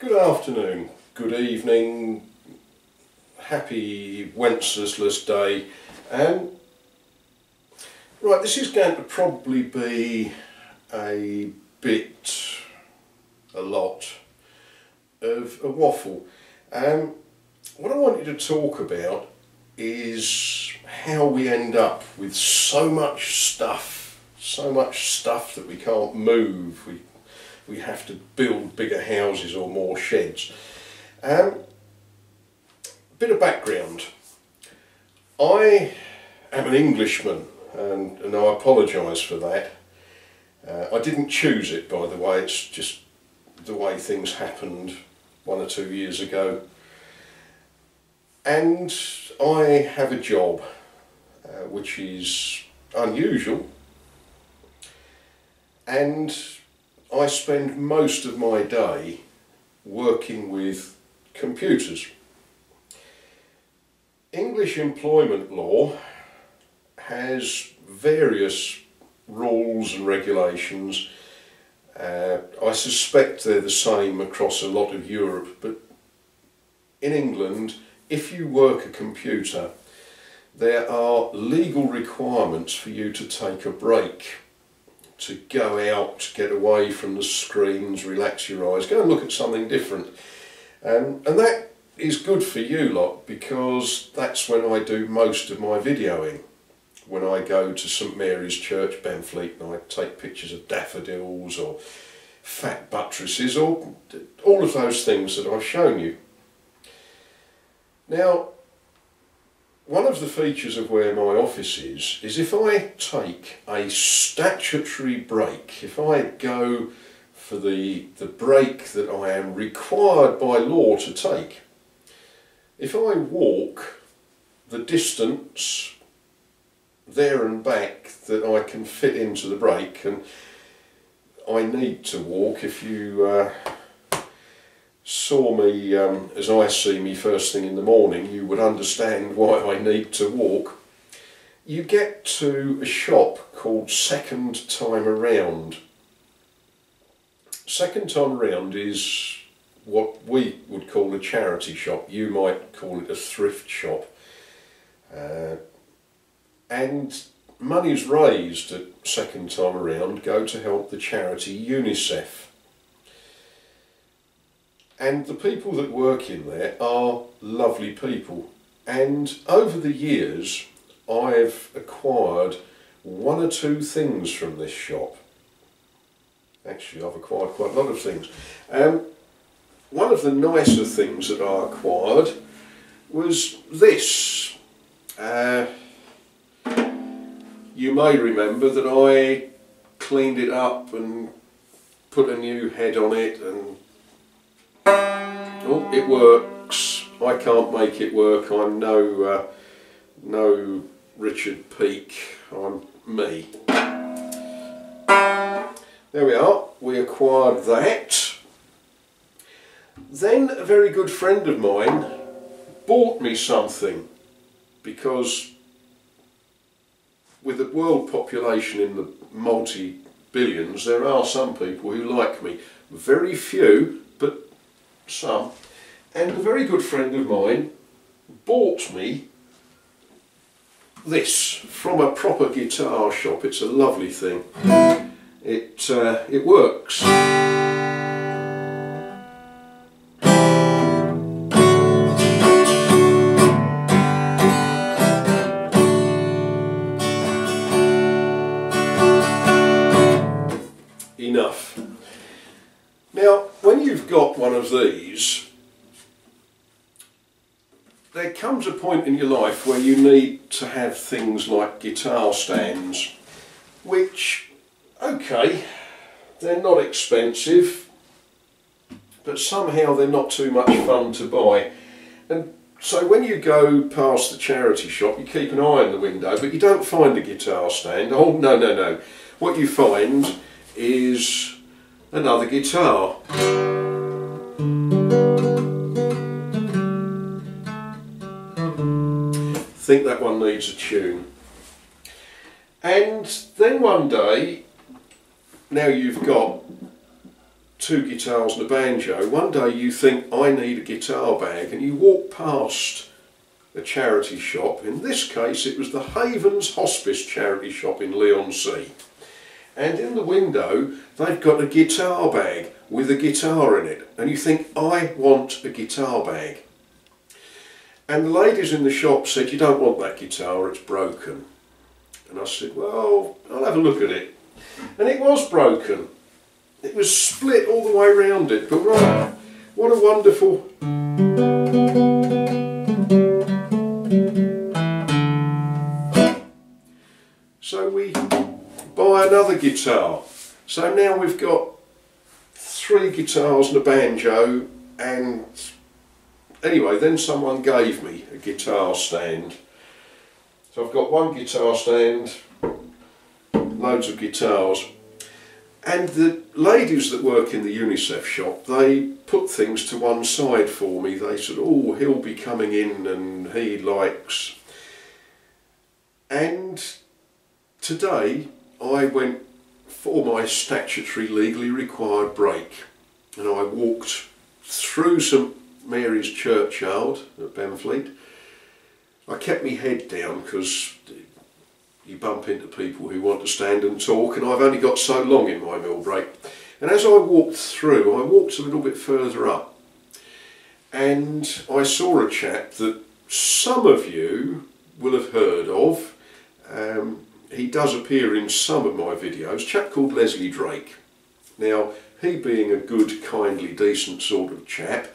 Good afternoon, good evening, happy Wenceslas Day. Right, this is going to probably be a lot of a waffle. What I wanted to talk about is how we end up with so much stuff that we can't move. We have to build bigger houses or more sheds. Bit of background. I am an Englishman and I apologise for that. I didn't choose it, by the way, it's just the way things happened 1 or 2 years ago. And I have a job which is unusual, and I spend most of my day working with computers. English employment law has various rules and regulations. I suspect they're the same across a lot of Europe, but in England, if you work a computer, there are legal requirements for you to take a break, to go out, get away from the screens, relax your eyes, go and look at something different. And that is good for you lot, because that's when I do most of my videoing. When I go to St Mary's Church, Benfleet, and I take pictures of daffodils or fat buttresses or all of those things that I've shown you. Now, one of the features of where my office is if I take a statutory break, if I go for the break that I am required by law to take, if I walk the distance there and back that I can fit into the break, and I need to walk, if you saw me as I see me first thing in the morning, you would understand why I need to walk. You get to a shop called Second Time Around. Second Time Around is what we would call a charity shop. You might call it a thrift shop. And monies raised at Second Time Around go to help the charity UNICEF. And the people that work in there are lovely people. And over the years, I've acquired 1 or 2 things from this shop. Actually, I've acquired quite a lot of things. One of the nicer things that I acquired was this. You may remember that I cleaned it up and put a new head on it, and oh, it works. I can't make it work. I'm no Richard Peake. I'm me. There we are. We acquired that. Then a very good friend of mine bought me something, because with the world population in the multi-billions, there are some people who like me. Very few, but some. And a very good friend of mine bought me this from a proper guitar shop. It's a lovely thing. It works. Enough. Now, when you've got one of these, there comes a point in your life where you need to have things like guitar stands, which, okay, they're not expensive, but somehow they're not too much fun to buy. And so when you go past the charity shop, you keep an eye on the window, but you don't find a guitar stand. Oh, no, no, no. What you find is another guitar. Think that one needs a tune. And then one day, now you've got 2 guitars and a banjo, one day you think, I need a guitar bag, and you walk past a charity shop. In this case it was the Havens Hospice charity shop in Leigh-on-Sea, and in the window they've got a guitar bag with a guitar in it, and you think, I want a guitar bag. And the ladies in the shop said, you don't want that guitar, it's broken. And I said, well, I'll have a look at it. And it was broken. It was split all the way around it, but right, what a wonderful... So we buy another guitar. So now we've got 3 guitars and a banjo, and anyway, then someone gave me a guitar stand. So I've got 1 guitar stand, loads of guitars, and the ladies that work in the UNICEF shop, they put things to one side for me. They said, oh, he'll be coming in and he likes. And today I went for my statutory legally required break, and I walked through St Mary's Churchyard at Benfleet. I kept my head down because you bump into people who want to stand and talk, and I've only got so long in my meal break. And as I walked through, I walked a little bit further up, and I saw a chap that some of you will have heard of. He does appear in some of my videos, a chap called Leslie Drake. Now, he being a good, kindly, decent sort of chap,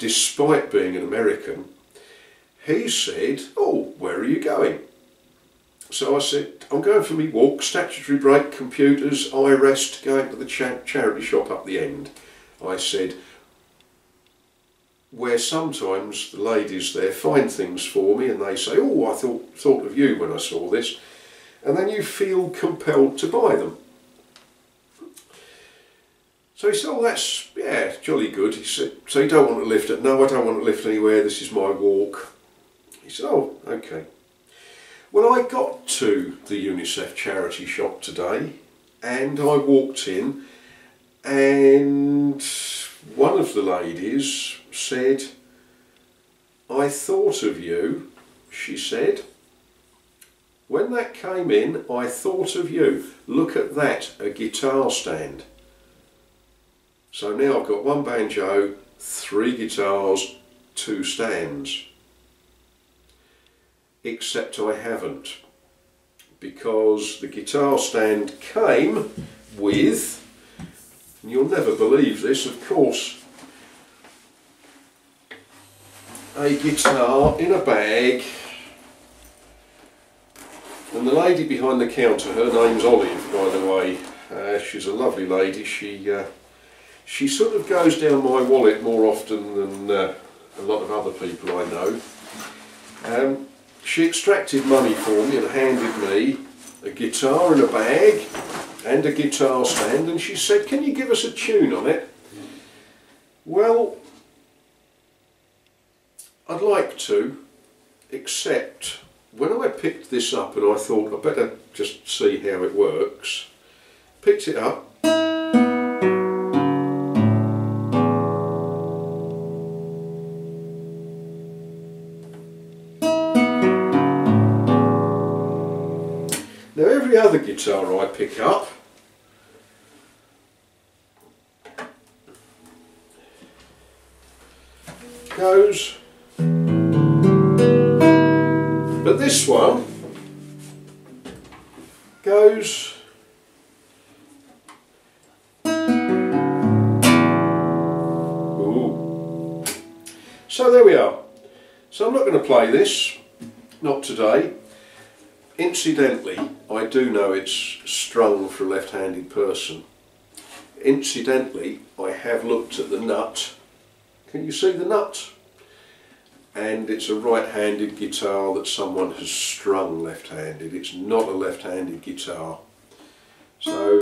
despite being an American, he said, oh, where are you going? So I said, I'm going for me walk, statutory break, computers, eye rest, going to the charity shop up the end. I said, where sometimes the ladies there find things for me and they say, oh, I thought of you when I saw this, and then you feel compelled to buy them. So he said, oh, that's, yeah, jolly good. He said, so you don't want to lift it? No, I don't want to lift anywhere, this is my walk. He said, oh, okay. Well, I got to the UNICEF charity shop today, and I walked in, and one of the ladies said, I thought of you, she said. When that came in, I thought of you. Look at that, a guitar stand. So now I've got 1 banjo, 3 guitars, 2 stands. Except I haven't, because the guitar stand came with, and you'll never believe this, of course, a guitar in a bag. And the lady behind the counter, her name's Olive, by the way, she's a lovely lady. She sort of goes down my wallet more often than a lot of other people I know. She extracted money for me and handed me a guitar in a bag and a guitar stand, and she said, can you give us a tune on it? Well, I'd like to, except when I picked this up and I thought I better just see how it works, picked it up, now every other guitar I pick up goes, but this one goes ooh. So there we are. So I'm not going to play this, not today. Incidentally, I do know it's strung for a left-handed person. Incidentally, I have looked at the nut. Can you see the nut? And it's a right-handed guitar that someone has strung left-handed. It's not a left-handed guitar. So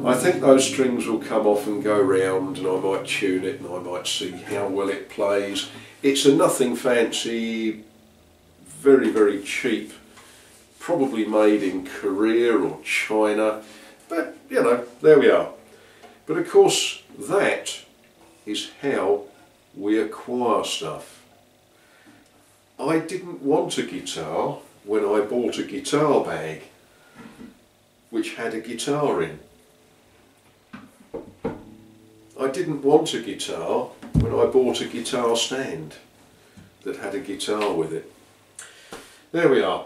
I think those strings will come off and go round, and I might tune it and I might see how well it plays. It's a nothing fancy, very, very cheap, probably made in Korea or China, but you know, there we are. But of course that is how we acquire stuff. I didn't want a guitar when I bought a guitar bag which had a guitar in. I didn't want a guitar when I bought a guitar stand that had a guitar with it. There we are.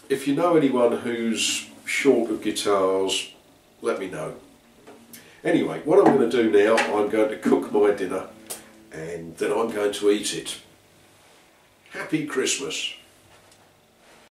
If you know anyone who's short of guitars, let me know. Anyway, what I'm going to do now, I'm going to cook my dinner and then I'm going to eat it. Happy Christmas.